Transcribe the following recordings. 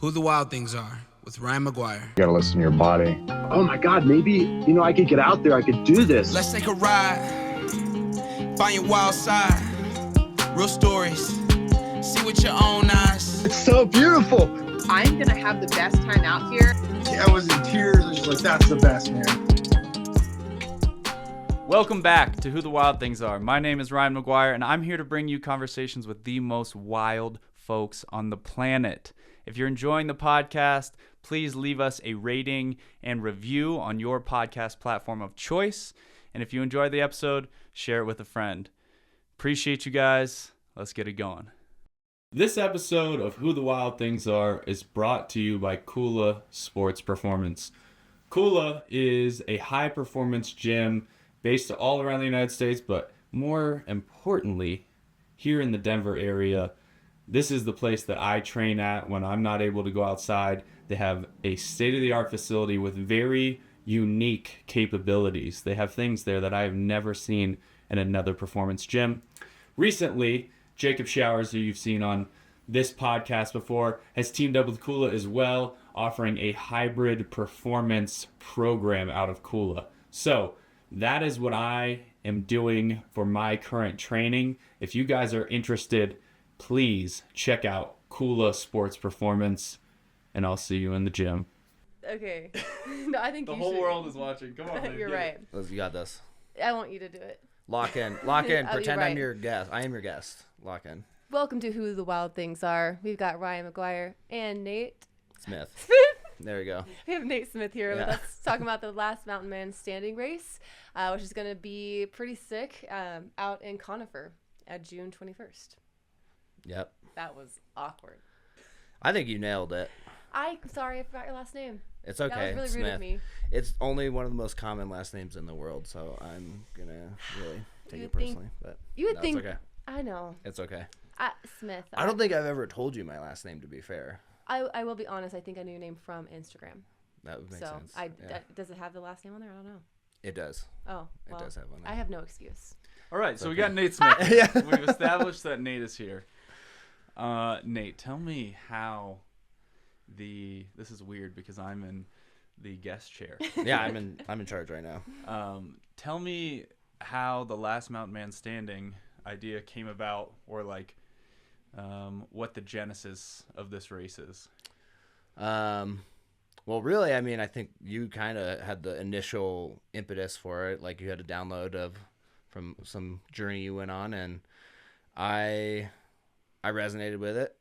Who the Wild Things Are with Ryan Maguire. You gotta listen to your body. Oh my God, maybe, I could get out there, I could do this. Let's take a ride, find your wild side, real stories, see with your own eyes. It's so beautiful. I'm gonna have the best time out here. I was in tears. I was just like, that's the best, man. Welcome back to Who the Wild Things Are. My name is Ryan Maguire, and I'm here to bring you conversations with the most wild folks on the planet. If you're enjoying the podcast, please leave us a rating and review on your podcast platform of choice. And if you enjoyed the episode, share it with a friend. Appreciate you guys. Let's get it going. This episode of Who the Wild Things Are is brought to you by Kula Sports Performance. Kula is a high-performance gym based all around the United States, but more importantly, here in the Denver area. This is the place that I train at when I'm not able to go outside. They have a state-of-the-art facility with very unique capabilities. They have things there that I have never seen in another performance gym. Recently, Jacob Showers, who you've seen on this podcast before, has teamed up with Kula as well, offering a hybrid performance program out of Kula. So that is what I am doing for my current training. If you guys are interested, please check out Kula Sports Performance, and I'll see you in the gym. Okay. No, I think The you whole should. world is watching. Come on, man. You're right. You got this. I want you to do it. Lock in. Oh, Pretend you're right. I'm your guest. I am your guest. Lock in. Welcome to Who the Wild Things Are. We've got Ryan Maguire and Nate Smith. There we go. We have Nate Smith here with Yeah. us talking about the last Mountain Man Standing race, which is going to be pretty sick out in Conifer at June 21st. Yep. That was awkward. I think you nailed it. I'm sorry, I forgot your last name. It's okay. That was really Smith. rude of me. It's only one of the most common last names in the world, so I'm gonna really take it personally. But You would no, think. it's okay. I know. It's okay. Smith. I don't think I've ever told you my last name, to be fair. I will be honest. I think I knew your name from Instagram. That would make sense. Yeah. Does it have the last name on there? I don't know. It does. Oh, well, It does have one there. I have no excuse. All right, so we okay. got Nate Smith. Yeah. We've established that Nate is here. Nate, tell me how this is weird because I'm in the guest chair. Yeah, I'm in charge right now. Tell me how the last Mountain Man Standing idea came about, or like what the genesis of this race is. Well, really, I mean, I think you kind of had the initial impetus for it. Like, you had a download from some journey you went on, and I resonated with it.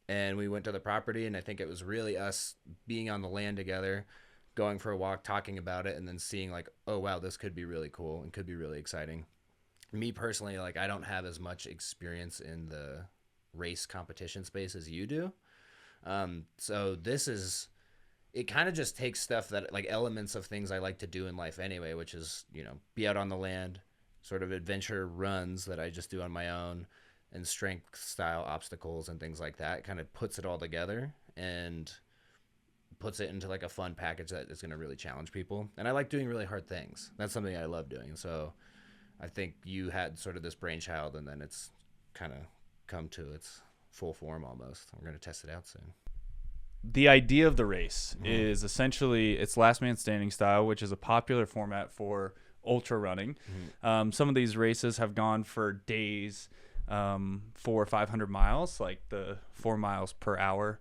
And we went to the property, and I think it was really us being on the land together, going for a walk, talking about it, and then seeing like, oh, wow, this could be really cool and could be really exciting. Me personally, like, I don't have as much experience in the race competition space as you do. So it kind of just takes stuff that, like, elements of things I like to do in life anyway, which is, be out on the land, sort of adventure runs that I just do on my own, and strength style obstacles and things like that. It kind of puts it all together and puts it into like a fun package that is going to really challenge people. And I like doing really hard things. That's something I love doing. So I think you had sort of this brainchild, and then it's kind of come to its full form almost. We're going to test it out soon. The idea of the race is essentially it's last man standing style, which is a popular format for ultra running. Some of these races have gone for days, 400 or 500 miles, like the 4 miles per hour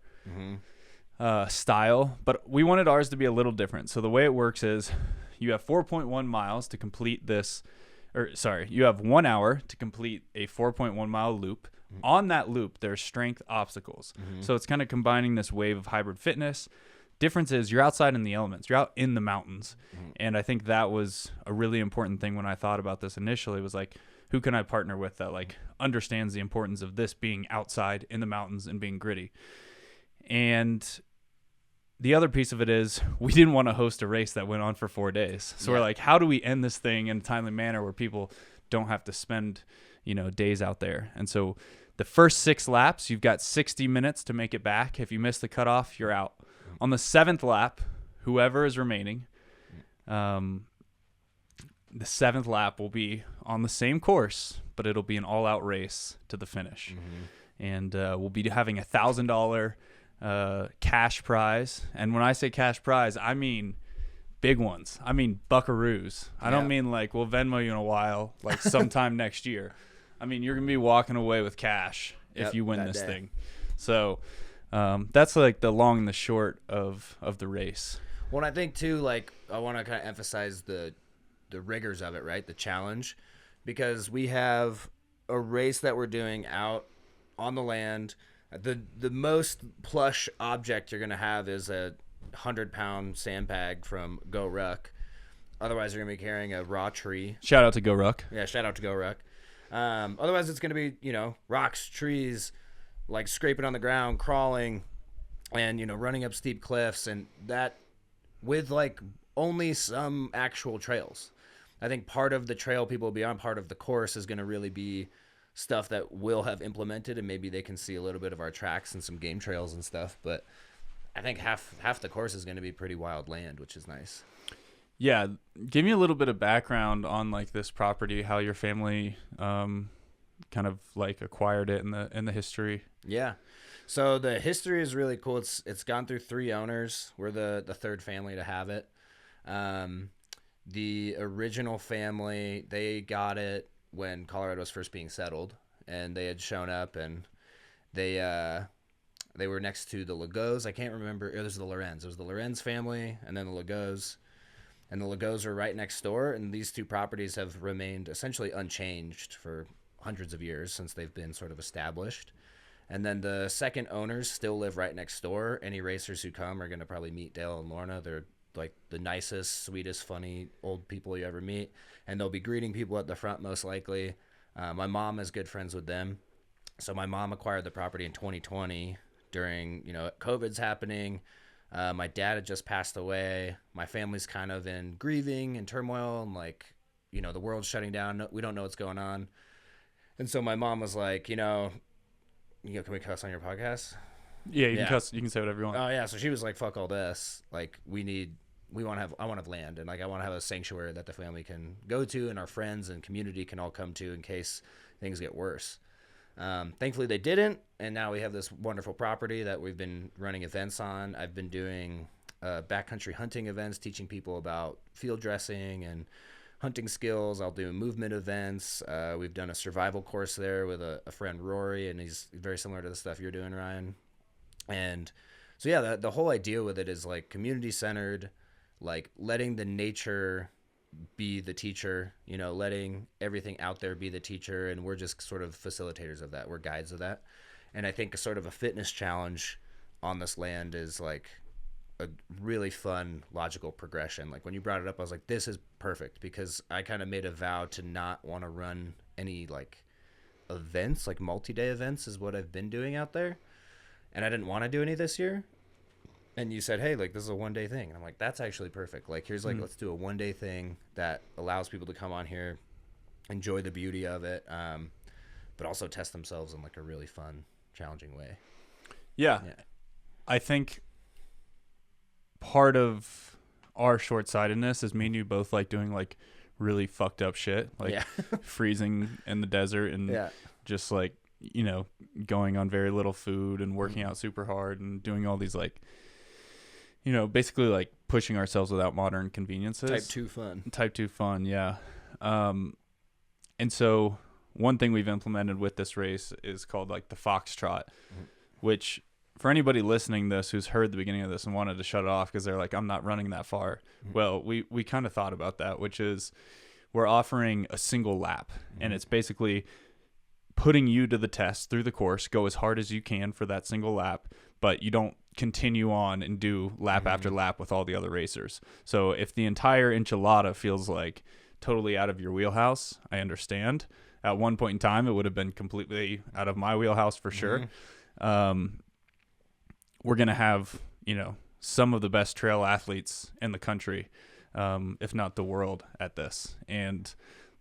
style. But we wanted ours to be a little different. So the way it works is you have 4.1 miles to complete this, you have 1 hour to complete a 4.1 mile loop. On that loop, there's strength obstacles. So it's kind of combining this wave of hybrid fitness. Difference is you're outside in the elements. You're out in the mountains. And I think that was a really important thing when I thought about this initially, was like, who can I partner with that like understands the importance of this being outside in the mountains and being gritty? And the other piece of it is we didn't want to host a race that went on for 4 days. So we're like, how do we end this thing in a timely manner where people don't have to spend, days out there? And so the first 6 laps, you've got 60 minutes to make it back. If you miss the cutoff, you're out. On the 7th lap, whoever is remaining, the 7th lap will be on the same course, but it'll be an all-out race to the finish. And we'll be having $1,000 cash prize. And when I say cash prize, I mean big ones. I mean buckaroos. I don't mean like we'll Venmo you in a while, like sometime next year. I mean, you're going to be walking away with cash if you win this thing. So that's like the long and the short of the race. Well, I think too, like, I want to kind of emphasize the rigors of it, right? The challenge, because we have a race that we're doing out on the land. The most plush object you're going to have is a 100-pound sandbag from Go Ruck. Otherwise, you're going to be carrying a raw tree. Shout out to Go Ruck. Yeah, shout out to Go Ruck. Otherwise, it's going to be, rocks, trees, like scraping on the ground, crawling, and, running up steep cliffs, and that with like only some actual trails. I think part of the trail people will be on, part of the course is going to really be stuff that we'll have implemented, and maybe they can see a little bit of our tracks and some game trails and stuff. But I think half the course is going to be pretty wild land, which is nice. Yeah, give me a little bit of background on like this property, how your family kind of like acquired it in the history. Yeah. So the history is really cool. It's gone through 3 owners. We're the third family to have it. The original family, they got it when Colorado was first being settled, and they had shown up, and they were next to the Legos. I can't remember. It was the Lorenz. It was the Lorenz family, and then the Legos. And the Legos are right next door, and these 2 properties have remained essentially unchanged for hundreds of years since they've been sort of established. And then the second owners still live right next door. Any racers who come are going to probably meet Dale and Lorna. They're like the nicest, sweetest, funny old people you ever meet. And they'll be greeting people at the front most likely. My mom is good friends with them. So my mom acquired the property in 2020 during, COVID's happening. My dad had just passed away. My family's kind of in grieving and turmoil, and like, the world's shutting down. We don't know what's going on. And so my mom was like, can we cuss on your podcast? Yeah, you can cuss. You can say whatever you want. Oh yeah. So she was like, fuck all this. Like I want to have land, and like I want to have a sanctuary that the family can go to, and our friends and community can all come to in case things get worse. Thankfully they didn't, and now we have this wonderful property that we've been running events on. I've been doing backcountry hunting events, teaching people about field dressing and hunting skills. I'll do movement events. We've done a survival course there with a friend, Rory, and he's very similar to the stuff you're doing, Ryan. And so yeah, the whole idea with it is like community centered, like letting the nature be the teacher, letting everything out there be the teacher, and we're just sort of facilitators of that. We're guides of that. And I think a sort of a fitness challenge on this land is like a really fun logical progression. Like when you brought it up, I was like, this is perfect, because I kind of made a vow to not want to run any like events, like multi-day events is what I've been doing out there. And I didn't want to do any this year. And you said, hey, like, this is a one-day thing. And I'm like, that's actually perfect. Like, here's, like, let's do a one-day thing that allows people to come on here, enjoy the beauty of it, but also test themselves in, like, a really fun, challenging way. Yeah. I think part of our short-sightedness is me and you both, like, doing, like, really fucked up shit. Like, freezing in the desert and just, like, going on very little food and working out super hard and doing all these, like, basically like pushing ourselves without modern conveniences. Type 2 fun, yeah. And so one thing we've implemented with this race is called like the Foxtrot, which for anybody listening to this who's heard the beginning of this and wanted to shut it off because they're like, I'm not running that far. Well, we kind of thought about that, which is we're offering a single lap, and it's basically putting you to the test through the course. Go as hard as you can for that single lap, but you don't continue on and do lap after lap with all the other racers. So if the entire enchilada feels like totally out of your wheelhouse, I understand. At one point in time, it would have been completely out of my wheelhouse for sure. We're going to have, some of the best trail athletes in the country, if not the world, at this. And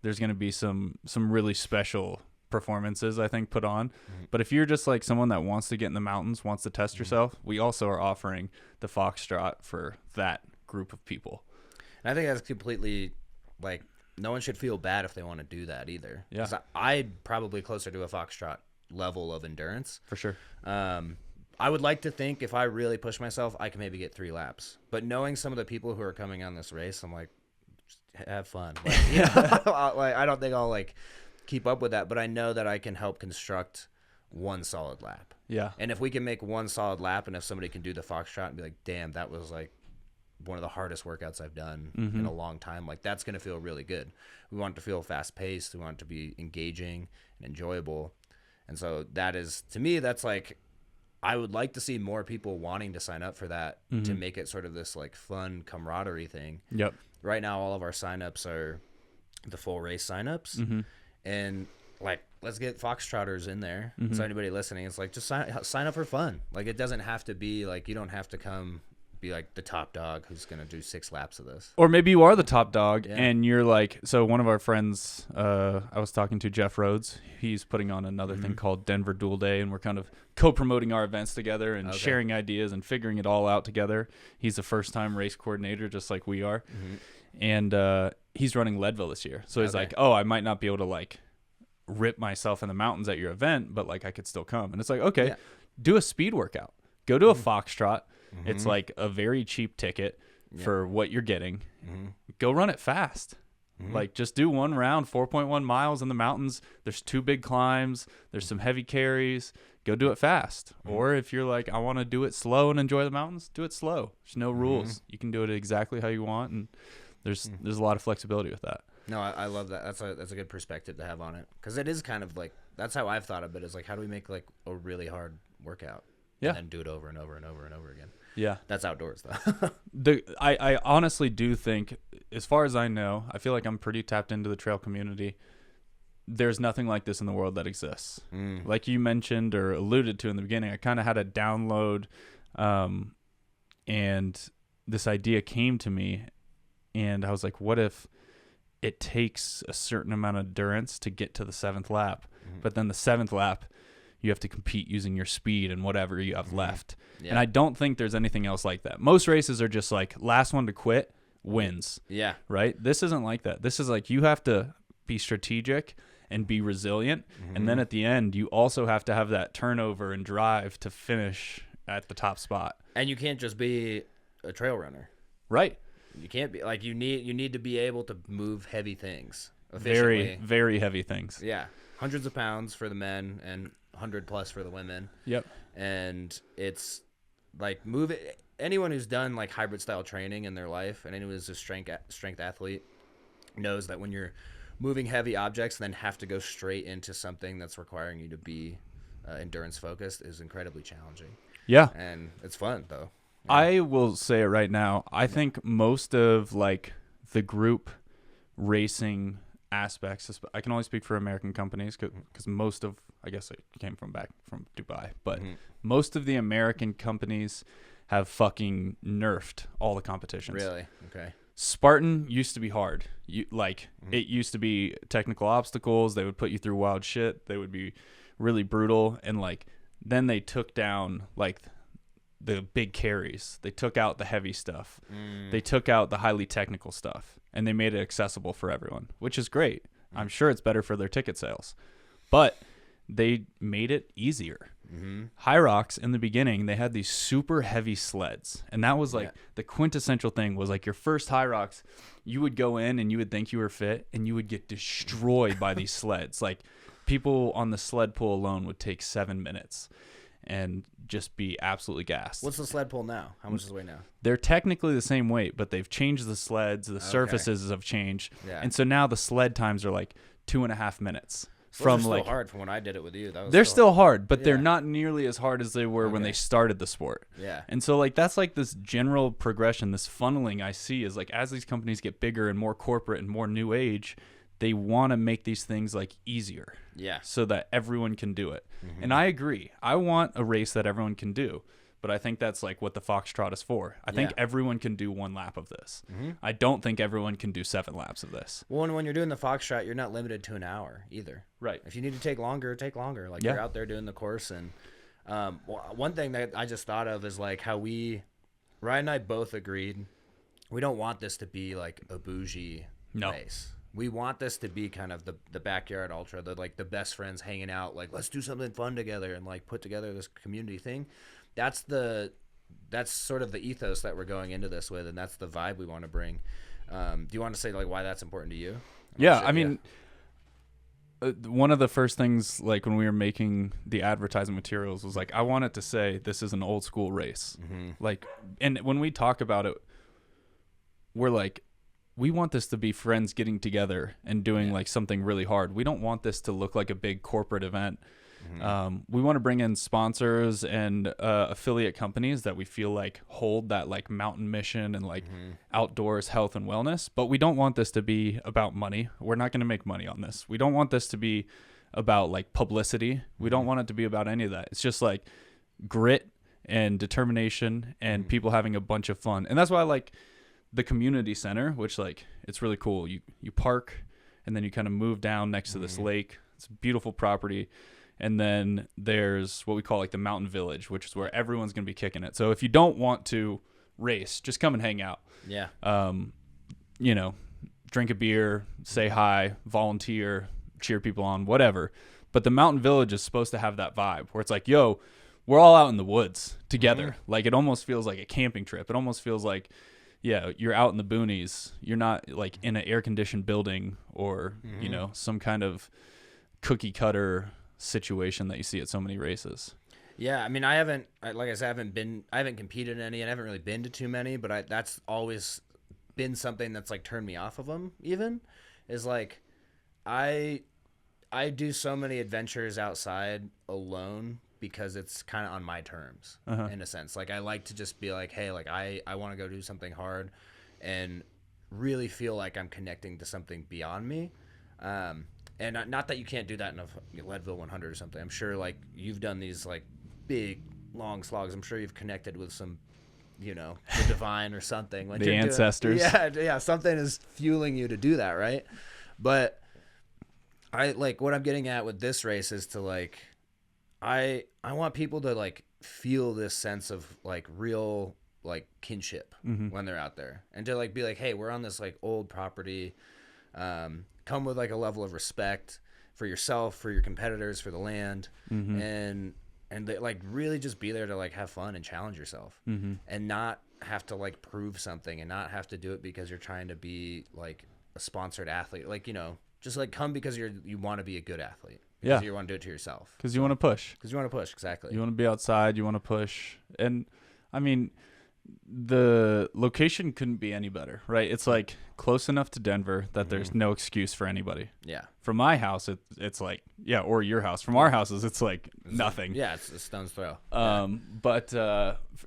there's going to be some really special performances, I think, put on. But if you're just like someone that wants to get in the mountains, wants to test yourself, we also are offering the Foxtrot for that group of people. And I think that's completely like, no one should feel bad if they want to do that either. Yeah. I'd probably closer to a Foxtrot level of endurance For sure. I would like to think if I really push myself, I can maybe get 3 laps. But knowing some of the people who are coming on this race, I'm like, just have fun. Like, you know, like, I don't think I'll like keep up with that, but I know that I can help construct one solid lap. Yeah. And if we can make one solid lap, and if somebody can do the foxtrot and be like, damn, that was like one of the hardest workouts I've done in a long time, like that's going to feel really good. We want it to feel fast paced. We want it to be engaging and enjoyable. And so that is, to me, that's like, I would like to see more people wanting to sign up for that to make it sort of this like fun camaraderie thing. Yep. Right now, all of our signups are the full race signups, and like, let's get foxtrotters in there. So anybody listening, it's like, just sign up for fun. Like, it doesn't have to be like, you don't have to come be like the top dog who's gonna do 6 laps of this. Or maybe you are the top dog and you're like, so one of our friends, I was talking to Jeff Rhodes. He's putting on another thing called Denver Duel Day, and we're kind of co-promoting our events together and sharing ideas and figuring it all out together. He's a first-time race coordinator, just like we are, and he's running Leadville this year. So he's like, oh, I might not be able to like rip myself in the mountains at your event, but like I could still come. And it's like, okay, do a speed workout. Go to a foxtrot. It's like a very cheap ticket for what you're getting. Go run it fast. Like, just do one round, 4.1 miles in the mountains. There's 2 big climbs. There's some heavy carries. Go do it fast. Or if you're like, I want to do it slow and enjoy the mountains, do it slow. There's no rules. You can do it exactly how you want, and there's a lot of flexibility with that. No, I love that. That's a good perspective to have on it, because it is kind of like, that's how I've thought of it, is like, how do we make like a really hard workout and then do it over and over and over and over again. Yeah. That's outdoors though. I honestly do think, as far as I know, I feel like I'm pretty tapped into the trail community. There's nothing like this in the world that exists. Like you mentioned or alluded to in the beginning, I kind of had a download, and this idea came to me, and I was like, what if it takes a certain amount of endurance to get to the 7th lap, but then the 7th lap, you have to compete using your speed and whatever you have left. Yeah. And I don't think there's anything else like that. Most races are just like, last one to quit wins. Yeah. Right? This isn't like that. This is like, you have to be strategic and be resilient. And then at the end, you also have to have that turnover and drive to finish at the top spot. And you can't just be a trail runner. Right. You can't be like, you need to be able to move heavy things efficiently. Very, very heavy things. Yeah. Hundreds of pounds for the men and 100 plus for the women. Yep. And it's like, anyone who's done like hybrid style training in their life, and anyone who's a strength athlete, knows that when you're moving heavy objects and then have to go straight into something that's requiring you to be endurance focused is incredibly challenging. Yeah. And it's fun though. Yeah. I will say it right now. I think most of like the group racing aspects, I can only speak for American companies because most of, I guess I came back from Dubai, but most of the American companies have fucking nerfed all the competitions. Really? Okay. Spartan used to be hard. It used to be technical obstacles. They would put you through wild shit. They would be really brutal. And like, then they took down like the big carries. They took out the heavy stuff. They took out the highly technical stuff, and they made it accessible for everyone, which is great. I'm sure it's better for their ticket sales, but they made it easier. High Rocks in the beginning, they had these super heavy sleds, and that was like the quintessential thing was like your first High Rocks, you would go in and you would think you were fit, and you would get destroyed by these sleds. Like, people on the sled pull alone would take 7 minutes and just be absolutely gassed. What's the sled pull now? How much does it weigh now? They're technically the same weight, but they've changed the sleds. The surfaces have changed. Yeah. And so now the sled times are like 2.5 minutes. Those are still hard from when I did it with you. They're still hard, but they're not nearly as hard as they were when they started the sport. Yeah. And so like, that's like this general progression, this funneling I see is like, as these companies get bigger and more corporate and more new age, they want to make these things like easier. Yeah. So that everyone can do it. And I agree. I want a race that everyone can do, but I think that's like what the Foxtrot is for. I think everyone can do 1 lap of this. I don't think everyone can do 7 laps of this. Well, and when you're doing the Foxtrot, you're not limited to an hour either. Right. If you need to take longer, take longer. Like, you're out there doing the course. And one thing that I just thought of is like how Ryan and I both agreed, we don't want this to be like a bougie race. We want this to be kind of the backyard ultra, the best friends hanging out, like, let's do something fun together and like put together this community thing. that's sort of the ethos that we're going into this with, and that's the vibe we want to bring. Do you want to say like why that's important to you? Yeah, I mean, one of the first things, like when we were making the advertising materials, was like I wanted to say this is an old school race. Like, and when we talk about it, we're like, we want this to be friends getting together and doing like something really hard. We don't want this to look like a big corporate event. We want to bring in sponsors and affiliate companies that we feel like hold that like mountain mission and like outdoors health and wellness. But we don't want this to be about money. We're not going to make money on this. We don't want this to be about like publicity. We don't want it to be about any of that. It's just like grit and determination and people having a bunch of fun. And that's why I like the community center, which like it's really cool. You park and then you kind of move down next to this lake. It's a beautiful property. And then there's what we call like the mountain village, which is where everyone's going to be kicking it. So if you don't want to race, just come and hang out. Yeah. You know, drink a beer, say hi, volunteer, cheer people on, whatever. But the mountain village is supposed to have that vibe where it's like, yo, we're all out in the woods together. Like it almost feels like a camping trip. It almost feels like, yeah, you're out in the boonies. You're not like in an air conditioned building or, you know, some kind of cookie cutter situation that you see at so many races. Yeah, I mean, I haven't competed in any, and I haven't really been to too many, but that's always been something that's like turned me off of them. Even is like, I do so many adventures outside alone because it's kind of on my terms in a sense. Like I like to just be like, hey, like I want to go do something hard, and really feel like I'm connecting to something beyond me. And not that you can't do that in a Leadville 100 or something. I'm sure like you've done these like big long slogs. I'm sure you've connected with some, you know, the divine or something. Like the ancestors. Yeah, something is fueling you to do that, right? But I like what I'm getting at with this race is to like, I want people to like feel this sense of like real like kinship when they're out there, and to like be like, hey, we're on this like old property. Come with like a level of respect for yourself, for your competitors, for the land, and they, like really just be there to like have fun and challenge yourself, and not have to like prove something, and not have to do it because you're trying to be like a sponsored athlete. Like, you know, just like come because you want to be a good athlete. Because you want to do it to yourself. Because you want to push. Exactly. You want to be outside. You want to push. And I mean, the location couldn't be any better, right? It's like close enough to Denver that there's no excuse for anybody. Yeah. From my house, it's like, yeah, or your house. From our houses, it's like nothing. Yeah, it's a stone's throw. But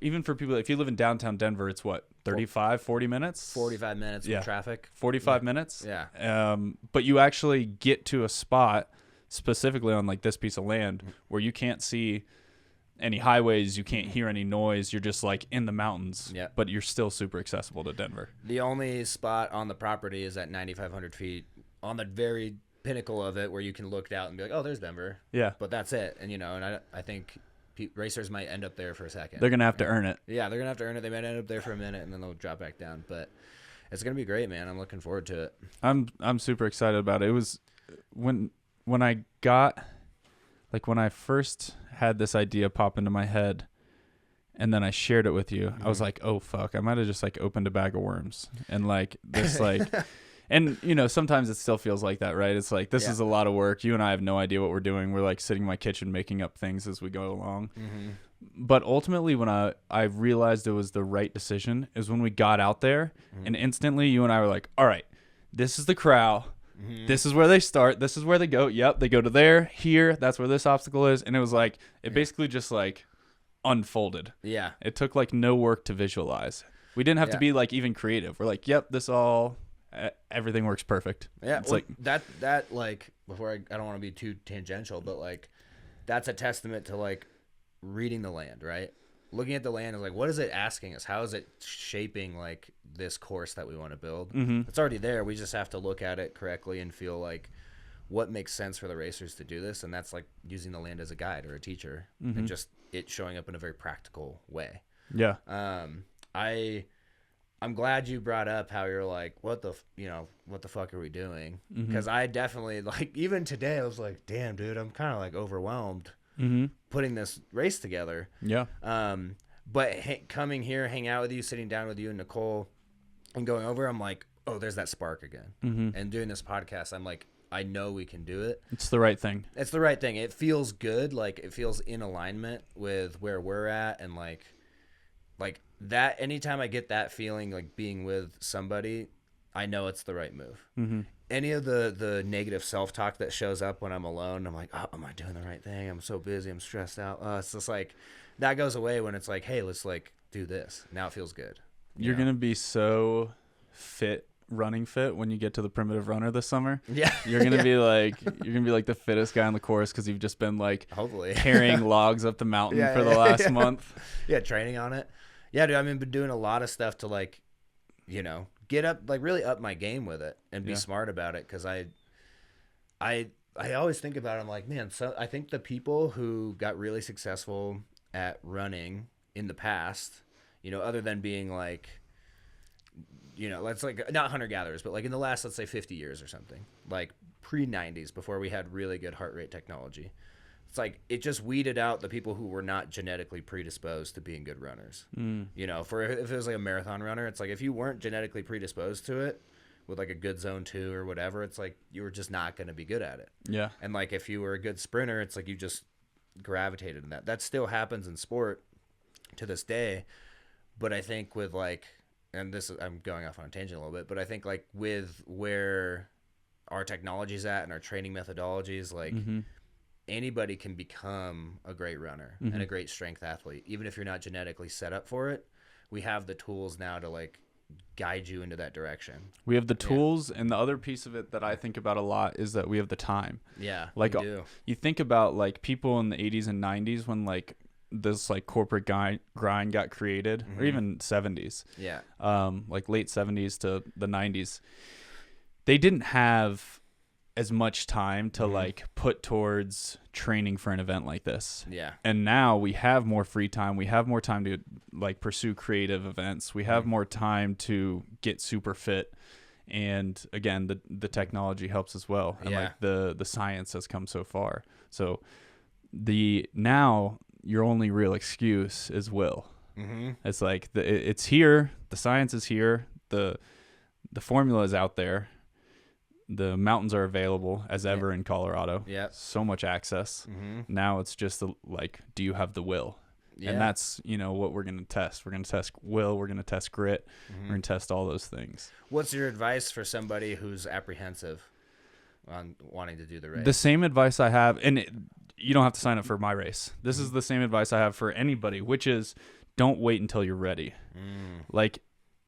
even for people, if you live in downtown Denver, it's what, 35, 40 minutes? 45 minutes with traffic. 45 minutes? Yeah. But you actually get to a spot specifically on like this piece of land where you can't see any highways, you can't hear any noise, you're just like in the mountains, but you're still super accessible to Denver. The only spot on the property is at 9,500 feet on the very pinnacle of it where you can look out and be like, oh, there's Denver. Yeah. But that's it. And, you know, and I think racers might end up there for a second. They're going to have to earn it. Yeah, they're going to have to earn it. They might end up there for a minute and then they'll drop back down. But it's going to be great, man. I'm looking forward to it. I'm super excited about it. It was when I got, like when I first had this idea pop into my head and then I shared it with you, I was like, oh fuck, I might have just like opened a bag of worms and like this like, and you know, sometimes it still feels like that, right? It's like, this is a lot of work. You and I have no idea what we're doing. We're like sitting in my kitchen making up things as we go along. But ultimately when I realized it was the right decision is when we got out there and instantly you and I were like, all right, this is the corral. This is where they start. This is where they go. Yep, they go to there, here. That's where this obstacle is. And it was like, it basically just like unfolded. Yeah. It took like no work to visualize. We didn't have to be like even creative. We're like, yep, everything works perfect. Yeah. It's well, like that like, before I don't want to be too tangential, but like, that's a testament to like reading the land, right? Looking at the land is like, what is it asking us? How is it shaping like this course that we want to build? It's already there. We just have to look at it correctly and feel like what makes sense for the racers to do this. And that's like using the land as a guide or a teacher and just it showing up in a very practical way. Yeah. I'm glad you brought up how you're like, what the fuck are we doing? Because I definitely like, even today I was like, damn dude, I'm kind of like overwhelmed putting this race together. Yeah. But coming here, hang out with you, sitting down with you and Nicole, and going over, I'm like, oh, there's that spark again. And doing this podcast, I'm like, I know we can do it. It's the right thing. It's the right thing. It feels good. Like, it feels in alignment with where we're at, and like that. Anytime I get that feeling, like being with somebody, I know it's the right move. Any of the negative self-talk that shows up when I'm alone, I'm like, oh, am I doing the right thing? I'm so busy. I'm stressed out. It's just like, that goes away when it's like, hey, let's like do this. Now it feels good. You're going to be so running fit when you get to the primitive runner this summer. Yeah. You're going to be like, the fittest guy on the course, because you've just been like, hopefully carrying logs up the mountain for the last month. Yeah. Training on it. Yeah, dude. I mean, been doing a lot of stuff to like, get up, like really up my game with it and be smart about it. Cause I always think about it. I'm like, man, so I think the people who got really successful at running in the past, other than being like, let's like not hunter gatherers, but like in the last, let's say 50 years or something, like pre-90s, before we had really good heart rate technology. It's like it just weeded out the people who were not genetically predisposed to being good runners. For if it was like a marathon runner, it's like if you weren't genetically predisposed to it with like a good zone 2 or whatever, it's like you were just not going to be good at it. Yeah. And like if you were a good sprinter, it's like you just gravitated in that. That still happens in sport to this day. But I think with like, and this is, I'm going off on a tangent a little bit, but I think like with where our technology's at and our training methodologies, like anybody can become a great runner and a great strength athlete, even if you're not genetically set up for it. We have the tools now to like guide you into that direction. We have the tools, and the other piece of it that I think about a lot is that we have the time. Yeah, like you think about like people in the 80s and 90s when like this like corporate grind got created, or even 70s. Yeah. Like late 70s to the 90s. They didn't have as much time to like put towards training for an event like this. Yeah. And now we have more free time. We have more time to like pursue creative events. We have more time to get super fit. And again, the technology helps as well. And like the science has come so far. So now your only real excuse is will. It's like it's here. The science is here. The formula is out there. The mountains are available as ever in Colorado. Yeah. So much access. Now it's just like, do you have the will? Yeah. And that's, what we're going to test. We're going to test will. We're going to test grit. We're going to test all those things. What's your advice for somebody who's apprehensive on wanting to do the race? The same advice I have, and you don't have to sign up for my race. This is the same advice I have for anybody, which is don't wait until you're ready. Like,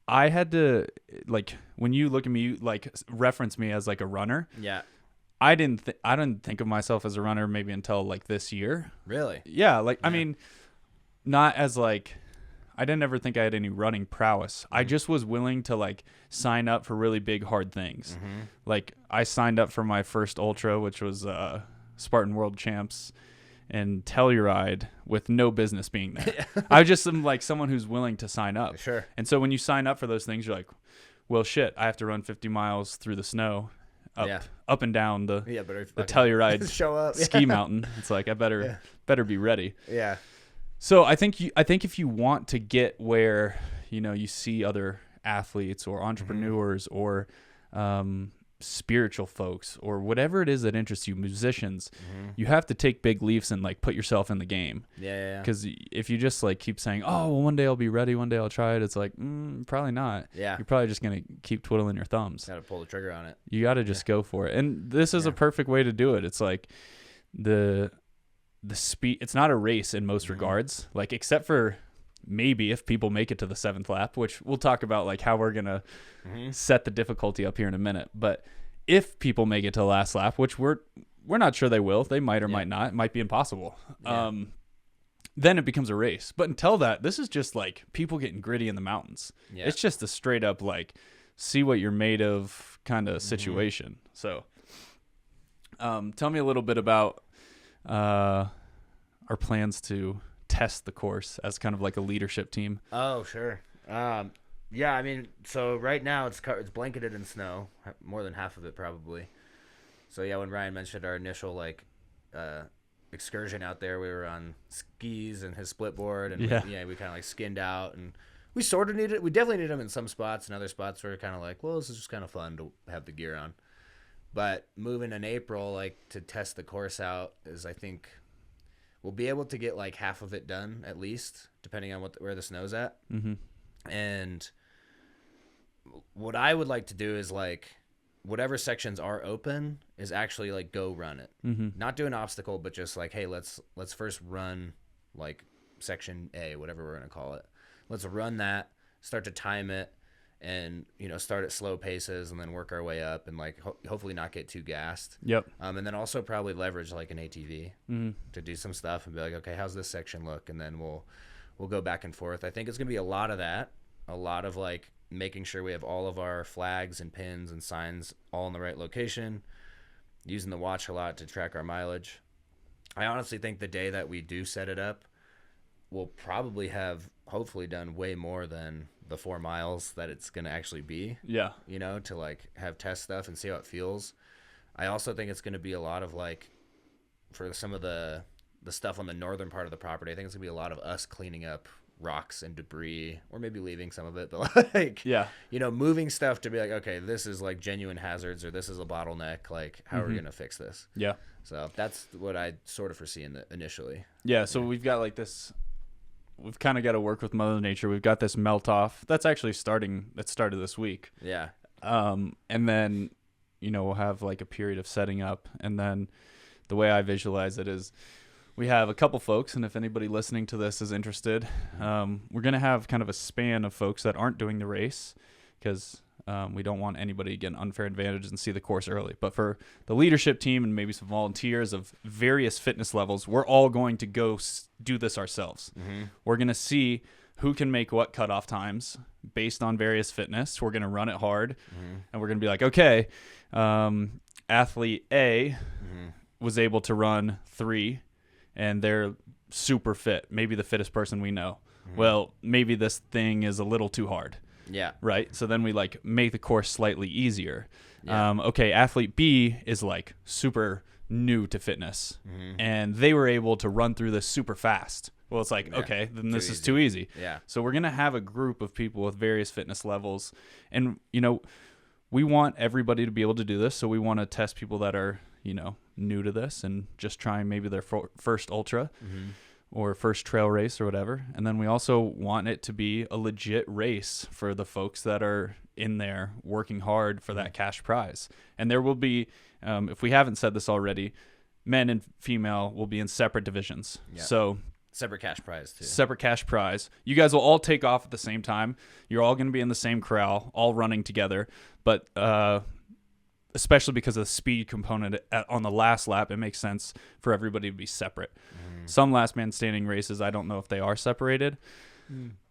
I had to, like, when you look at me, you like reference me as like a runner. Yeah. I didn't think of myself as a runner maybe until like this year. Really? Yeah. Like, I mean, not as like, I didn't ever think I had any running prowess. I just was willing to like sign up for really big, hard things. Like I signed up for my first ultra, which was Spartan World Champs and Telluride, with no business being there. I just am like someone who's willing to sign up. Sure. And so when you sign up for those things, you're like, well, shit, I have to run 50 miles through the snow up and down the Telluride show up. ski mountain. It's like, I better be ready. Yeah. So I think if you want to get where, you see other athletes or entrepreneurs or spiritual folks or whatever it is that interests you, musicians, you have to take big leaps and like put yourself in the game. Yeah. Because if you just like keep saying, oh, well, one day I'll be ready, one day I'll try it, it's like, probably not. Yeah. You're probably just going to keep twiddling your thumbs. Got to pull the trigger on it. You got to just go for it. And this is a perfect way to do it. It's like the speed. It's not a race in most regards, like except for maybe if people make it to the 7th lap, which we'll talk about like how we're going to set the difficulty up here in a minute. But if people make it to the last lap, which we're not sure they will, they might or might not, it might be impossible. Yeah. Then it becomes a race. But until that, this is just like people getting gritty in the mountains. Yeah. It's just a straight up like see what you're made of kind of situation. So tell me a little bit about our plans to test the course as kind of like a leadership team. Oh, sure. Yeah, I mean, so right now it's blanketed in snow, more than half of it probably. So yeah, when Ryan mentioned our initial like excursion out there. We were on skis and his split board, and Yeah. we kind of like skinned out, and we sort of needed. We definitely needed them in some spots, and other spots were kind of like, well, this is just kind of fun to have the gear on. But moving in April, like to test the course out, is I think we'll be able to get like half of it done at least, depending on where the snow's at. Mm-hmm. And what I would like to do is like whatever sections are open is actually like go run it. Mm-hmm. Not do an obstacle, but just like, hey, let's first run like section A, whatever we're gonna call it. Let's run that, start to time it, and start at slow paces and then work our way up and like hopefully not get too gassed. Yep. And then also probably leverage like an ATV Mm-hmm. to do some stuff and be like, okay, how's this section look? And then we'll go back and forth. I think it's gonna be a lot of that, a lot of like making sure we have all of our flags and pins and signs all in the right location, using the watch a lot to track our mileage. I honestly think the day that we do set it up, we'll probably have hopefully done way more than the 4 miles that it's going to actually be. Yeah. To like have test stuff and see how it feels. I also think it's going to be a lot of like, for some of the stuff on the northern part of the property, I think it's going to be a lot of us cleaning up rocks and debris, or maybe leaving some of it, but like, Yeah. moving stuff to be like, okay, this is like genuine hazards, or this is a bottleneck. Like, how are we going to fix this? Yeah. So that's what I sort of foresee initially. Yeah. So we've got like this. We've kind of got to work with Mother Nature. We've got this melt off that's actually starting. That started this week. Yeah. And then, we'll have like a period of setting up, and then the way I visualize it is, we have a couple folks, and if anybody listening to this is interested, we're going to have kind of a span of folks that aren't doing the race, because we don't want anybody to get an unfair advantage and see the course early. But for the leadership team and maybe some volunteers of various fitness levels, we're all going to go do this ourselves. Mm-hmm. We're going to see who can make what cutoff times based on various fitness. We're going to run it hard, and we're going to be like, okay, athlete A was able to run 3, and they're super fit, maybe the fittest person we know. Well, maybe this thing is a little too hard. Yeah. Right. So then we like make the course slightly easier. Yeah. Okay. Athlete B is like super new to fitness, and they were able to run through this super fast. Well, it's like, Yeah. okay, then this is easy. too easy. Yeah. So we're going to have a group of people with various fitness levels, and, we want everybody to be able to do this. So we want to test people that are, new to this and just trying maybe their first ultra or first trail race or whatever. And then we also want it to be a legit race for the folks that are in there working hard for that cash prize. And there will be, if we haven't said this already, men and female will be in separate divisions. Yeah. So Separate cash prize too. separate cash prize. You guys will all take off at the same time. You're all going to be in the same corral, all running together. But especially because of the speed component on the last lap, it makes sense for everybody to be separate. Some last man standing races, I don't know if they are separated.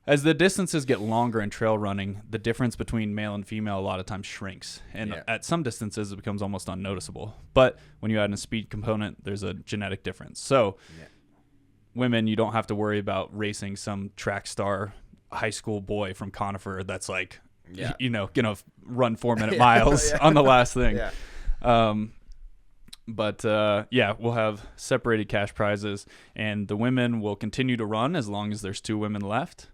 As the distances get longer in trail running, the difference between male and female a lot of times shrinks. And Yeah. at some distances, it becomes almost unnoticeable. But when you add in a speed component, there's a genetic difference. So women, you don't have to worry about racing some track star high school boy from Conifer that's like, Yeah. gonna run 4-minute miles on the last thing. Yeah. But we'll have separated cash prizes, and the women will continue to run as long as there's 2 women left.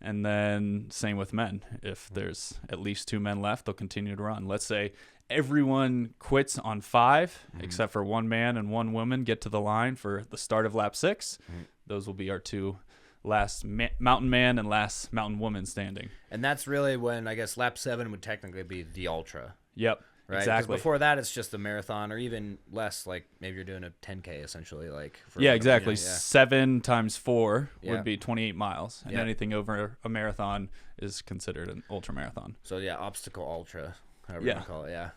And then same with men. If there's at least 2 men left, they'll continue to run. Let's say everyone quits on 5, except for 1 man and 1 woman get to the line for the start of lap 6. Those will be our 2 last mountain man and last mountain woman standing. And that's really when I guess lap 7 would technically be the ultra. Yep. Right? 'Cause Exactly. before that, it's just a marathon, or even less. Like maybe you're doing a 10K essentially. Like Yeah, exactly. Yeah. 7 times 4 Yeah. would be 28 miles, and Yeah. anything over a marathon is considered an ultra marathon. So yeah, obstacle ultra, however you want to call it. Yeah.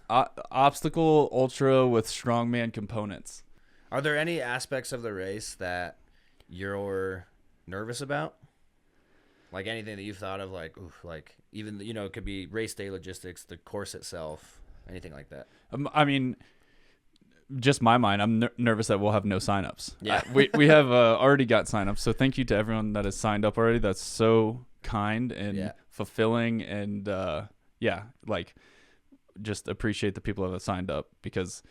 Obstacle ultra with strongman components. Are there any aspects of the race that you're nervous about? Like anything that you've thought of, like, oof, like even it could be race day logistics, the course itself, anything like that. I mean, just my mind, I'm nervous that we'll have no signups. Yeah. We have already got signups, so thank you to everyone that has signed up already. That's so kind and fulfilling, and like just appreciate the people that have signed up, because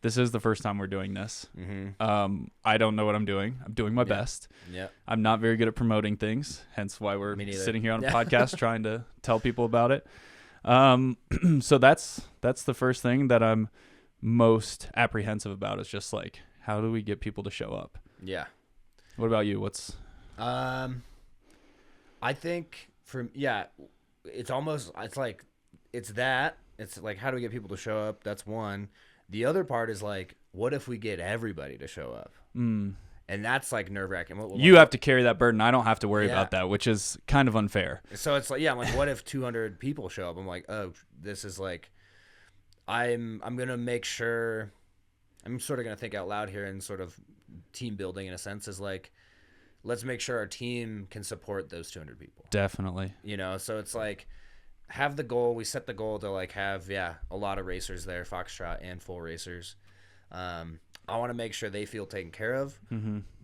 this is the first time we're doing this. Mm-hmm. I don't know what I'm doing. I'm doing my best. Yeah. I'm not very good at promoting things, hence why we're sitting here on a podcast trying to tell people about it. So that's the first thing that I'm most apprehensive about, is just like, how do we get people to show up? Yeah. What about you? What's I think it's like, how do we get people to show up? That's one. The other part is like, what if we get everybody to show up? And that's like nerve-wracking. You have to carry that burden. I don't have to worry about that, which is kind of unfair. So it's like, I'm like, what if 200 people show up? I'm like, oh, this is like, I'm gonna make sure. I'm sort of gonna think out loud here and sort of team building in a sense, is like, let's make sure our team can support those 200 people. Definitely. So it's like, have the goal. We set the goal to like have a lot of racers there, foxtrot and full racers. I want to make sure they feel taken care of,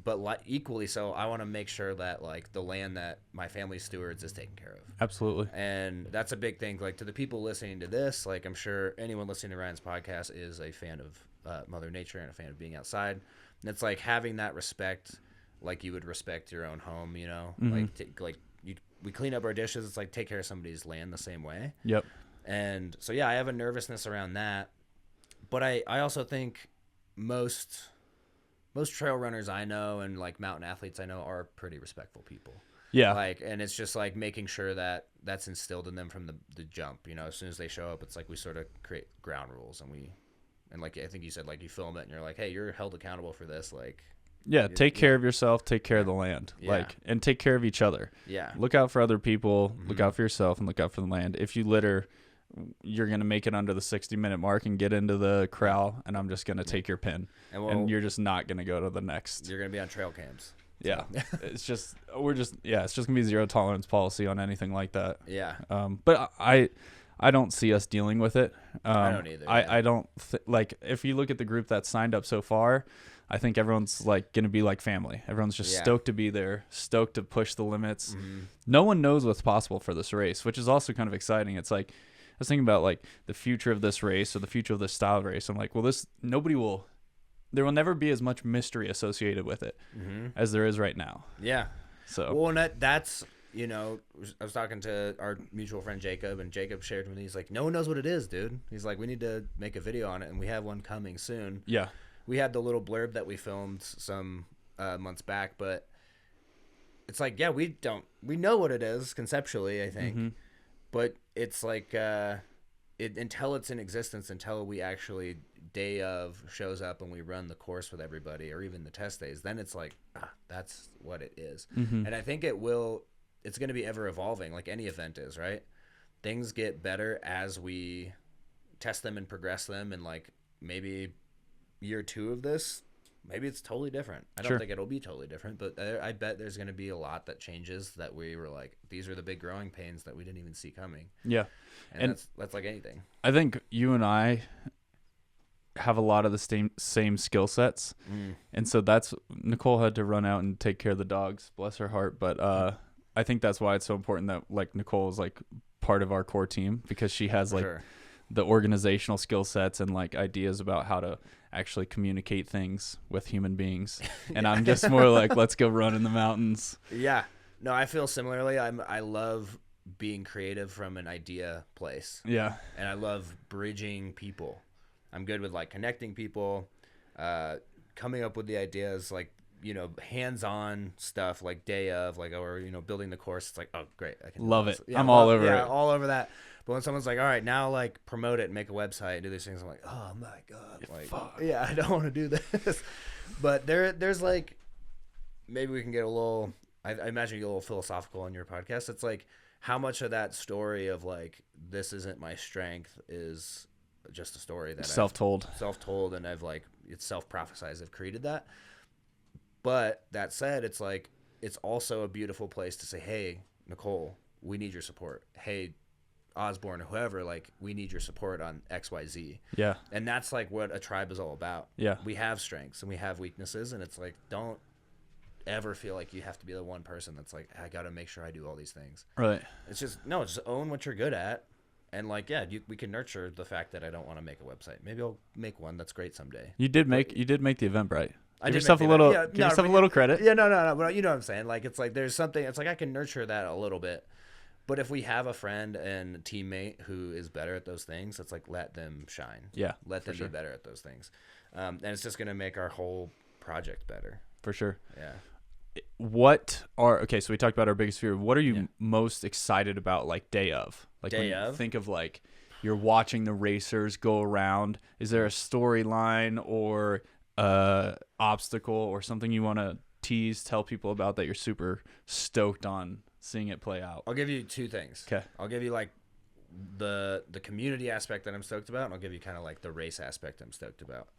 but equally so, I want to make sure that like the land that my family stewards is taken care of. Absolutely. And that's a big thing. Like, to the people listening to this, like, I'm sure anyone listening to Ryan's podcast is a fan of Mother Nature and a fan of being outside. And it's like having that respect, like you would respect your own home. We clean up our dishes. It's like, take care of somebody's land the same way. Yep. And so, I have a nervousness around that. But I also think most trail runners I know and like mountain athletes I know are pretty respectful people. Yeah. Like, and it's just like making sure that that's instilled in them from the jump. As soon as they show up, it's like we sort of create ground rules, and like I think you said, like, you film it and you're like, hey, you're held accountable for this. Like, yeah, take care of yourself, take care of the land, and take care of each other. Yeah. Look out for other people, look out for yourself, and look out for the land. If you litter, you're going to make it under the 60-minute mark and get into the corral, and I'm just going to take your pin. And you're just not going to go to the next. You're going to be on trail cams. Yeah. It's just going to be zero tolerance policy on anything like that. Yeah. But I don't see us dealing with it. I don't either. I don't like, if you look at the group that's signed up so far, I think everyone's like going to be like family. Everyone's just stoked to be there, stoked to push the limits. No one knows what's possible for this race, which is also kind of exciting. It's like, I was thinking about like the future of this race or the future of this style of race. I'm like, well, there will never be as much mystery associated with it as there is right now. Yeah. So, well, and that's, I was talking to our mutual friend Jacob, and Jacob shared with me, he's like, no one knows what it is, dude. He's like, we need to make a video on it, and we have one coming soon. Yeah. We had the little blurb that we filmed some months back, but it's like, we know what it is conceptually, I think, but it's like, until it's in existence, until we actually day of shows up and we run the course with everybody, or even the test days, then it's like, that's what it is. And I think it's going to be ever evolving, like any event is, right? Things get better as we test them and progress them, and like maybe year 2 of this, maybe it's totally different. I don't think it'll be totally different, but I bet there's going to be a lot that changes that we were like, these are the big growing pains that we didn't even see coming. Yeah. And that's like anything. I think you and I have a lot of the same skill sets. And so Nicole had to run out and take care of the dogs, bless her heart. But I think that's why it's so important that like Nicole is like part of our core team, because she has like the organizational skill sets and like ideas about how to actually communicate things with human beings. And I'm just more like, let's go run in the mountains. Yeah. No, I feel similarly. I love being creative from an idea place. Yeah. And I love bridging people. I'm good with like connecting people, coming up with the ideas, like, hands-on stuff, like day of, like, or, building the course. It's like, oh, great. I can love it. Yeah, I'm all over it. Yeah, all over that. But when someone's like, all right, now like promote it and make a website and do these things, I'm like, oh my God. Like, fuck. Yeah, I don't want to do this. But there's like, maybe we can get a little, I imagine you get a little philosophical on your podcast. It's like, how much of that story of like, this isn't my strength is just a story that self-told, and I've like, it's self-prophesized. I've created that. But that said, it's like, it's also a beautiful place to say, hey, Nicole, we need your support. Hey, Osborne, whoever, like, we need your support on XYZ. Yeah. And that's like what a tribe is all about. Yeah. We have strengths and we have weaknesses, and it's like, don't ever feel like you have to be the one person that's like, I got to make sure I do all these things. Right. It's just, no, just own what you're good at And like, yeah, we can nurture the fact that I don't want to make a website. Maybe I'll make one that's great someday. You did make the Eventbrite. I Give did yourself a make little, the event. give yourself a little credit. Yeah, no. But you know what I'm saying? Like, it's like there's something. It's like I can nurture that a little bit. But if we have a friend and teammate who is better at those things, it's like let them shine. Yeah, let them be better at those things, and it's just gonna make our whole project better. For sure. Yeah. So we talked about our biggest fear. What are you most excited about, like day of? Like Day when you of? think of like you're watching the racers go around. Is there a storyline or obstacle or something you want to tell people about that you're super stoked on seeing it play out? I'll give you two things. Okay. I'll give you like the community aspect that I'm stoked about, and I'll give you kind of like the race aspect I'm stoked about.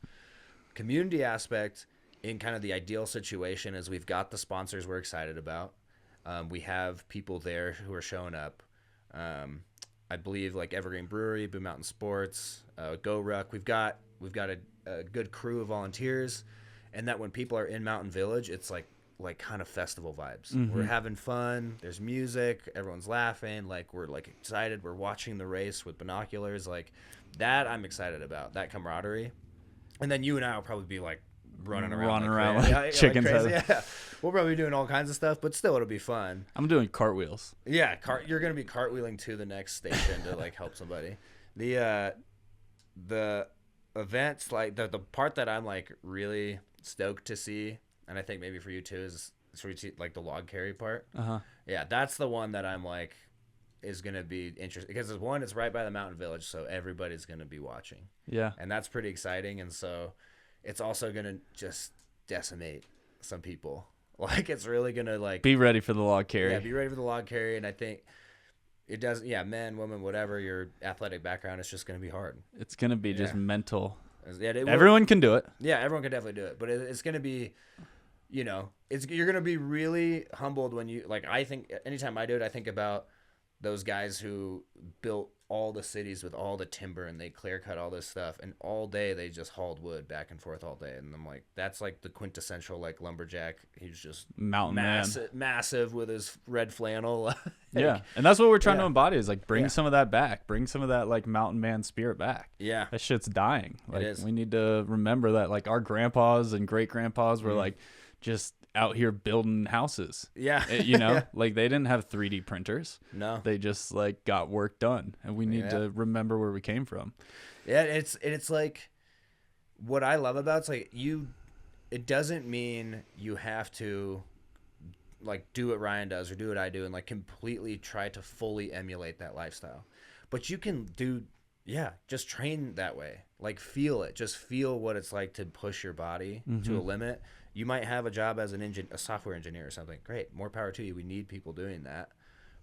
Community aspect, in kind of the ideal situation, is we've got the sponsors we're excited about. We have people there who are showing up. I believe like Evergreen Brewery, Boom Mountain Sports, Go Ruck. We've got a good crew of volunteers, and that when people are in Mountain Village, it's like kind of festival vibes. We're having fun. There's music. Everyone's laughing. Like we're like excited. We're watching the race with binoculars. Like that, I'm excited about that camaraderie. And then you and I will probably be like running around like chickens. Crazy. Yeah, we'll probably be doing all kinds of stuff, but still, it'll be fun. I'm doing cartwheels. Yeah, you're gonna be cartwheeling to the next station to like help somebody. The events, like the part that I'm like really stoked to see, and I think maybe for you too, is for you to see, like the log carry part. Yeah, that's the one that I'm like is gonna be interesting because it's right by the Mountain Village, so everybody's gonna be watching. Yeah, and that's pretty exciting, and so it's also gonna just decimate some people. Like it's really gonna like be ready for the log carry. Yeah, be ready for the log carry, and I think it does. Yeah, men, women, whatever your athletic background, it's just gonna be hard. It's gonna be just mental. Yeah, everyone can do it. Yeah, everyone can definitely do it, but it's gonna be, you're gonna be really humbled when you like. I think anytime I do it, I think about those guys who built all the cities with all the timber and they clear cut all this stuff, and all day they just hauled wood back and forth all day, and I'm like, that's like the quintessential like lumberjack. He's just massive with his red flannel. Yeah, and that's what we're trying to embody is like bring some of that back, bring some of that like mountain man spirit back. Yeah, that shit's dying. Like it is. We need to remember that like our grandpas and great grandpas were like just out here building houses. Yeah. Like they didn't have 3D printers. No, they just like got work done, and we need to remember where we came from. Yeah, it's like what I love about it's like it doesn't mean you have to like do what Ryan does or do what I do and like completely try to fully emulate that lifestyle, but you can just train that way. Like feel it, just feel what it's like to push your body to a limit. You might have a job as a software engineer or something. Great, more power to you. We need people doing that.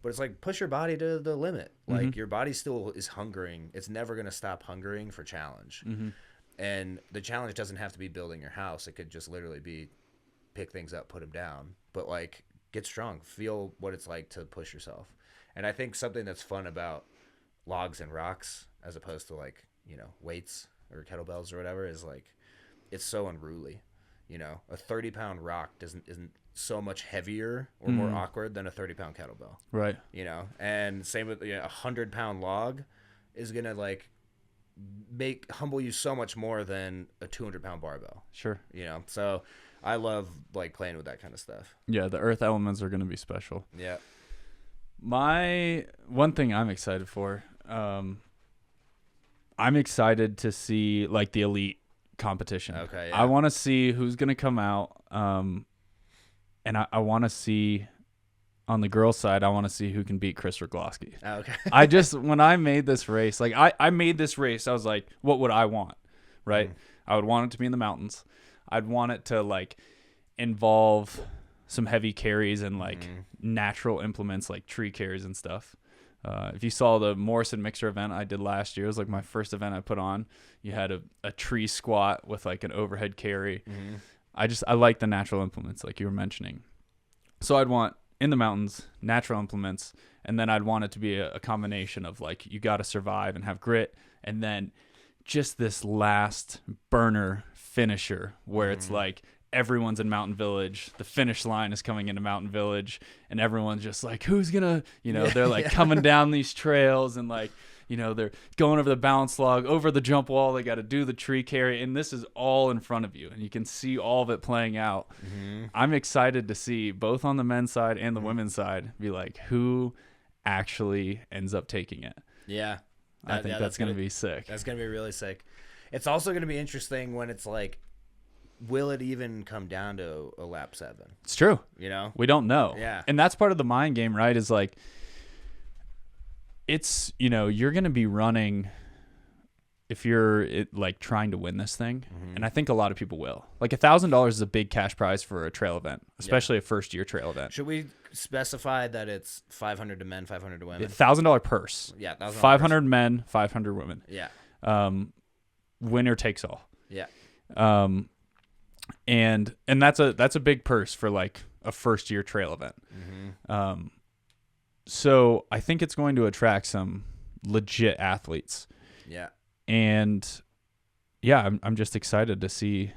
But it's like push your body to the limit. Like your body still is hungering. It's never going to stop hungering for challenge. And the challenge doesn't have to be building your house. It could just literally be pick things up, put them down. But like get strong. Feel what it's like to push yourself. And I think something that's fun about logs and rocks as opposed to like, weights or kettlebells or whatever is like it's so unruly. A 30-pound rock isn't so much heavier or more awkward than a 30-pound kettlebell. Right. And same with a 100-pound log is going to like humble you so much more than a 200-pound barbell. Sure. So I love like playing with that kind of stuff. Yeah. The earth elements are going to be special. Yeah. My one thing I'm excited for, I'm excited to see like the elite competition. Okay. Yeah. I want to see who's going to come out. And I want to see on the girls' side, I want to see who can beat Chris Rogloski. Okay. When I made this race, like I made this race, I was like, what would I want? Right. I would want it to be in the mountains. I'd want it to like involve some heavy carries and like natural implements like tree carries and stuff. If you saw the Morrison Mixer event I did last year, it was like my first event I put on. You had a tree squat with like an overhead carry. I like the natural implements like you were mentioning. So I'd want in the mountains, natural implements, and then I'd want it to be a combination of like you got to survive and have grit, and then just this last burner finisher where it's like everyone's in Mountain Village, the finish line is coming into Mountain Village, and everyone's just like, who's gonna, they're like coming down these trails and like, they're going over the balance log, over the jump wall. They got to do the tree carry, and this is all in front of you, and you can see all of it playing out. I'm excited to see both on the men's side and the women's side be like, who actually ends up taking it. Yeah. I think that's going to be sick. That's going to be really sick. It's also going to be interesting when it's like, will it even come down to a lap 7? It's true. We don't know. Yeah. And that's part of the mind game, right? Is like, it's, you're going to be running if you're like trying to win this thing. And I think a lot of people will. Like $1,000 is a big cash prize for a trail event, especially a first year trail event. Should we specify that it's 500 to men, 500 to women? $1,000 purse. Yeah. 500 men, 500 women. Yeah. Winner takes all. Yeah. And that's a big purse for like a first year trail event. So I think it's going to attract some legit athletes. Yeah. And yeah, I'm just excited to see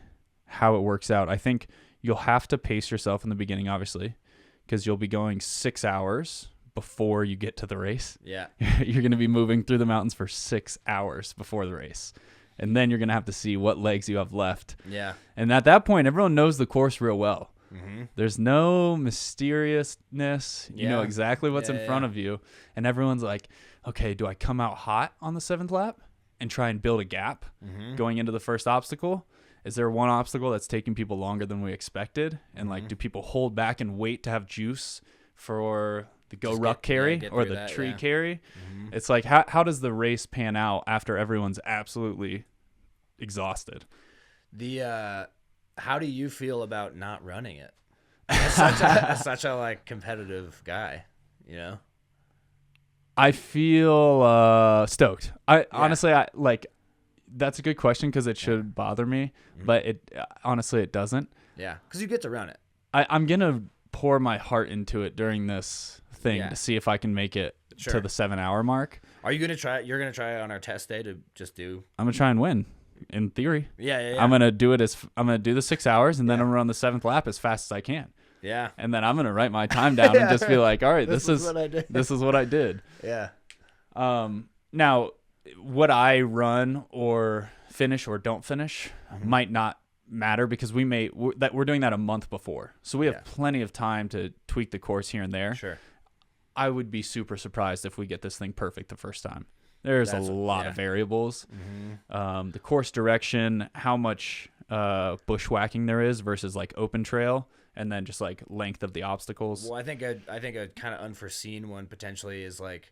how it works out. I think you'll have to pace yourself in the beginning, obviously, because you'll be going 6 hours before you get to the race. Yeah. You're going to be moving through the mountains for 6 hours before the race. And then you're going to have to see what legs you have left. Yeah. And at that point, everyone knows the course real well. There's no mysteriousness. You know exactly what's in front of you. And everyone's like, okay, do I come out hot on the 7th lap and try and build a gap going into the first obstacle? Is there one obstacle that's taking people longer than we expected? And like, do people hold back and wait to have juice for the ruck carry or the tree carry? It's like, how does the race pan out after everyone's absolutely exhausted? How do you feel about not running it? As such a like competitive guy, I feel stoked. Honestly, that's a good question because it should bother me, but honestly it doesn't. Yeah, because you get to run it. I'm gonna pour my heart into it during this thing to see if I can make it to the 7 hour mark. Are you gonna try? You're gonna try on our test day to just do? I'm gonna try and win. In theory, yeah. I'm gonna do the 6 hours, and then I'm gonna run the 7th lap as fast as I can. Yeah, and then I'm gonna write my time down and just be like, all right, this is what I did. This is what I did. Yeah. Now, what I run or finish or don't finish might not matter because we're doing that a month before, so we have plenty of time to tweak the course here and there. Sure. I would be super surprised if we get this thing perfect the first time. There's a lot of variables. The course direction, how much bushwhacking there is versus like open trail, and then just like length of the obstacles. Well, I think a kind of unforeseen one potentially is like,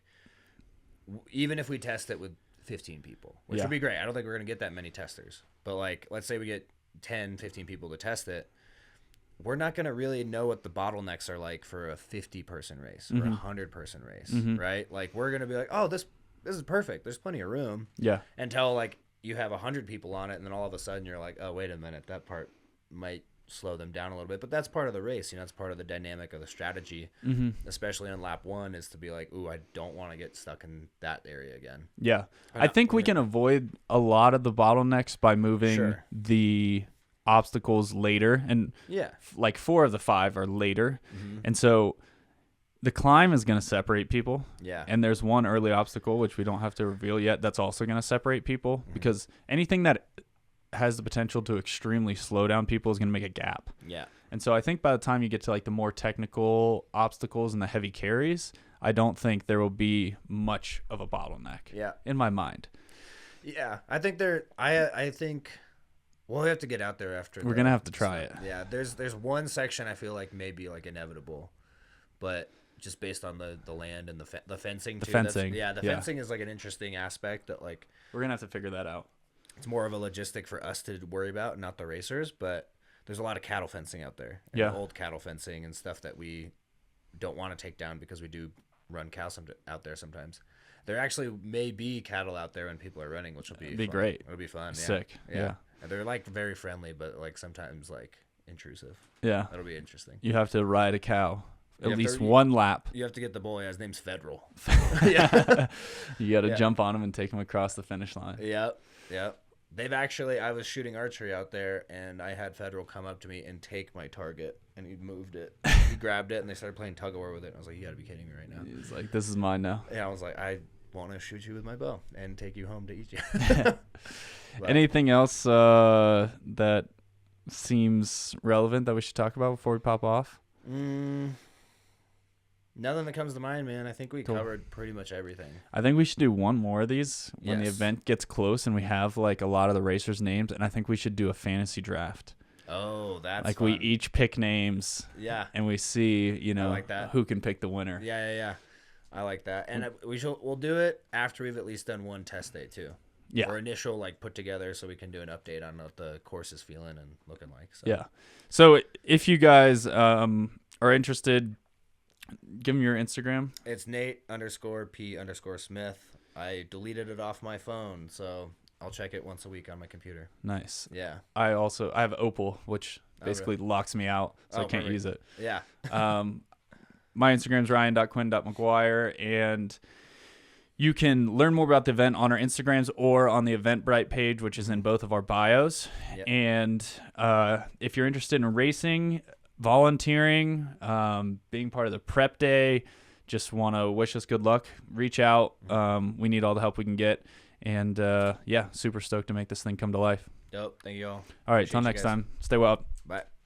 even if we test it with 15 people, which would be great. I don't think we're going to get that many testers. But like, let's say we get 10, 15 people to test it. We're not going to really know what the bottlenecks are like for a 50-person race or a 100-person race, right? Like, we're going to be like, oh, this is perfect. There's plenty of room. Yeah. Until like you have 100 people on it, and then all of a sudden you're like, oh, wait a minute, that part might slow them down a little bit. But that's part of the race. That's part of the dynamic of the strategy, especially on lap 1, is to be like, ooh, I don't want to get stuck in that area again. Yeah. I think we can avoid a lot of the bottlenecks by moving the obstacles later. And like 4 of the 5 are later. And so the climb is going to separate people. Yeah. And there's one early obstacle, which we don't have to reveal yet, that's also going to separate people because anything that has the potential to extremely slow down people is going to make a gap. Yeah. And so I think by the time you get to like the more technical obstacles and the heavy carries, I don't think there will be much of a bottleneck. Yeah. In my mind. Yeah. I think I think we'll have to get out there after. We're going to have to try it. Yeah. There's one section I feel like may be like inevitable, but just based on the land and the fencing too. The fencing. Fencing is like an interesting aspect that like we're going to have to figure that out. It's more of a logistic for us to worry about, not the racers, but there's a lot of cattle fencing out there. And old cattle fencing and stuff that we don't want to take down because we do run cows out there sometimes. There actually may be cattle out there when people are running, which will be fun. Great. It'll be fun. Sick. Yeah. And they're like very friendly, but like sometimes like intrusive. Yeah. That'll be interesting. You have to ride a cow. At least one lap. You have to get the boy. His name's Federal. Yeah. You got to jump on him and take him across the finish line. Yep. They've actually, I was shooting archery out there, and I had Federal come up to me and take my target, and he moved it. He grabbed it, and they started playing tug of war with it. And I was like, you got to be kidding me right now. He's like, this is mine now. Yeah, I was like, want to shoot you with my bow and take you home to eat you. But- Anything else that seems relevant that we should talk about before we pop off? Nothing that comes to mind, man. I think we Cool. covered pretty much everything. I think we should do one more of these when the Yes. event gets close and we have like a lot of the racers' names, and I think we should do a fantasy draft. Oh, that's Like fun. we each pick names Yeah. and we see, like that. who can pick the winner. Yeah. I like that. And we'll do it after we've at least done one test day too. Yeah. Or initial like put together so we can do an update on what the course is feeling and looking like. So. Yeah. So if you guys are interested, give them your Instagram. It's Nate_P_Smith. I deleted it off my phone, so I'll check it once a week on my computer. Nice. Yeah. I have Opal, which basically locks me out, so I can't perfect. use it. Yeah. My Instagram is ryan.quinn.mcguire, and you can learn more about the event on our Instagrams or on the Eventbrite page, which is in both of our bios. Yep. And if you're interested in racing, volunteering, being part of the prep day, just want to wish us good luck, reach out. We need all the help we can get. And super stoked to make this thing come to life. Dope. Thank you all. All right, Appreciate till you next guys. time. Stay well. Bye.